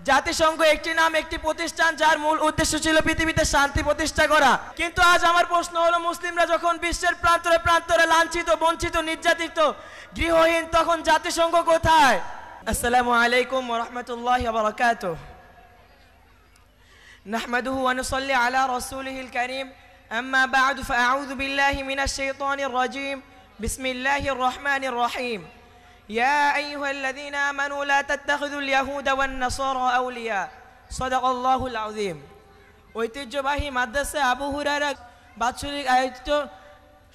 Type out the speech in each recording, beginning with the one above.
জাতিসংঘ একটি নাম, একটি প্রতিষ্ঠান, যার মূল উদ্দেশ্য ছিল পৃথিবীতে শান্তি প্রতিষ্ঠা করা। কিন্তু আজ আমার প্রশ্ন হলো, মুসলিমরা যখন বিশ্বের প্রান্তরে প্রান্তরে লাঞ্ছিত, বঞ্চিত, নির্যাতিত, গৃহহীন, তখন জাতিসংঘ কোথায়? আসসালামু আলাইকুম ওয়া রাহমাতুল্লাহি ওয়া বারাকাতুহু। নাহমাদুহু ওয়া নুসাল্লি আলা রাসূলিহিল কারীম। আম্মা বা'দু ফাআউযু বিল্লাহি মিনাশ শাইতানির রাজীম। বিসমিল্লাহির রহমানির রহিম। يا أيها الذين آمنوا لا تتخذوا اليهود والنصارى أولياء صدق الله العظيم। ঐতিহ্যবাহী মাদ্রাসা আবু হুরায়রা বাৎসরিক আয়োজিত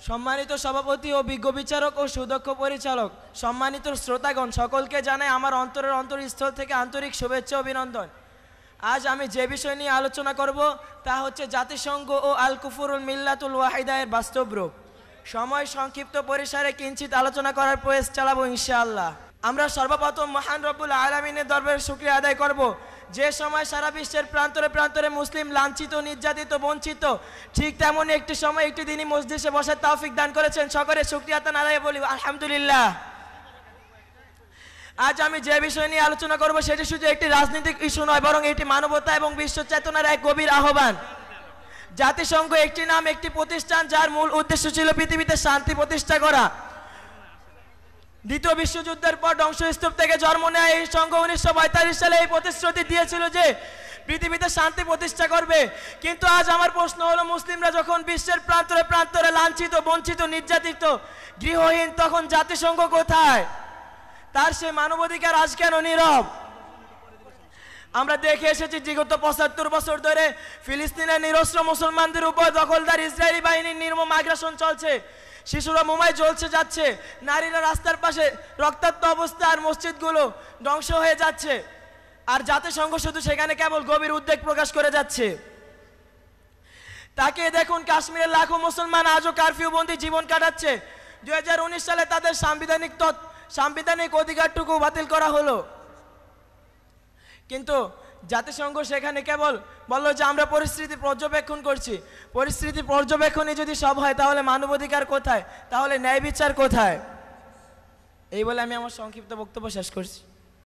সম্মানিত সভাপতি ও বিজ্ঞ বিচারক ও সুদক্ষ পরিচালক, সম্মানিত শ্রোতাগণ, সকলকে জানাই আমার অন্তরের অন্তরস্থল থেকে আন্তরিক শুভেচ্ছা অভিনন্দন। আজ আমি যে বিষয় নিয়ে আলোচনা করব তা হচ্ছে জাতিসংঘ ও আল কুফরুল মিল্লাতুল ওয়াহিদা এর বাস্তব রূপ। সময় সংক্ষিপ্ত পরিসরে কিঞ্চিত আলোচনা করার প্রয়াস চালাবো ইনশাআল্লাহ। আমরা সর্বপ্রথম মহান রব্বুল আলামিনের দরবারে শুকরিয়া আদায় করব, যে সময় সারা বিশ্বের প্রান্তরে প্রান্তরে মুসলিম লাঞ্ছিত, নির্যাতিত, বঞ্চিত, ঠিক তেমনই একটি সময় একটি দিনই মজলিসে বসার তৌফিক দান করেছেন। সকলে শুকরিয়া আদায় বলি আলহামদুলিল্লাহ। আজ আমি যে বিষয় নিয়ে আলোচনা করব সেটি শুধু একটি রাজনৈতিক ইস্যু নয়, বরং এটি মানবতা এবং বিশ্ব চেতনার এক গভীর আহ্বান। জাতিসংঘ একটি নাম, একটি প্রতিষ্ঠান, যার মূল উদ্দেশ্য ছিল পৃথিবীতে শান্তি প্রতিষ্ঠা করা। দ্বিতীয় বিশ্বযুদ্ধের পর ধ্বংসস্তূপ থেকে জন্ম নেয় এই সংঘ 1942 সালে এই প্রতিশ্রুতি দিয়েছিল যে পৃথিবীতে শান্তি প্রতিষ্ঠা করবে। কিন্তু আজ আমার প্রশ্ন হলো, মুসলিমরা যখন বিশ্বের প্রান্তরে প্রান্তরে লাঞ্ছিত, বঞ্চিত, নির্যাতিত, গৃহহীন, তখন জাতিসংঘ কোথায়? তার সে মানবাধিকার আজ কেন নীরব? আমরা দেখে এসেছি বিগত 75 বছর ধরে ফিলিস্তিনের নিরস্ত্র মুসলমানদের উপর দখলদার ইসরায়েলি বাহিনীর নির্মম আগ্রাসন চলছে। শিশুরা মোমায় জ্বলছে যাচ্ছে, নারীরা রাস্তার পাশে রক্তাক্ত অবস্থা, আর মসজিদগুলো ধ্বংস হয়ে যাচ্ছে। আর জাতিসংঘ শুধু সেখানে কেবল গভীর উদ্বেগ প্রকাশ করে যাচ্ছে। তাকে দেখুন, কাশ্মীরের লাখো মুসলমান আজও কারফিউ বন্দী জীবন কাটাচ্ছে। 2019 সালে তাদের সাংবিধানিক অধিকারটুকু বাতিল করা হলো। কিন্তু জাতিসংঘ সেখানে কেবল বলল যে আমরা পরিস্থিতি পর্যবেক্ষণ করছি। পরিস্থিতি পর্যবেক্ষণে যদি সব হয়, তাহলে মানবাধিকার কোথায়? তাহলে ন্যায় বিচার কোথায়? এই বলে আমি আমার সংক্ষিপ্ত বক্তব্য শেষ করছি।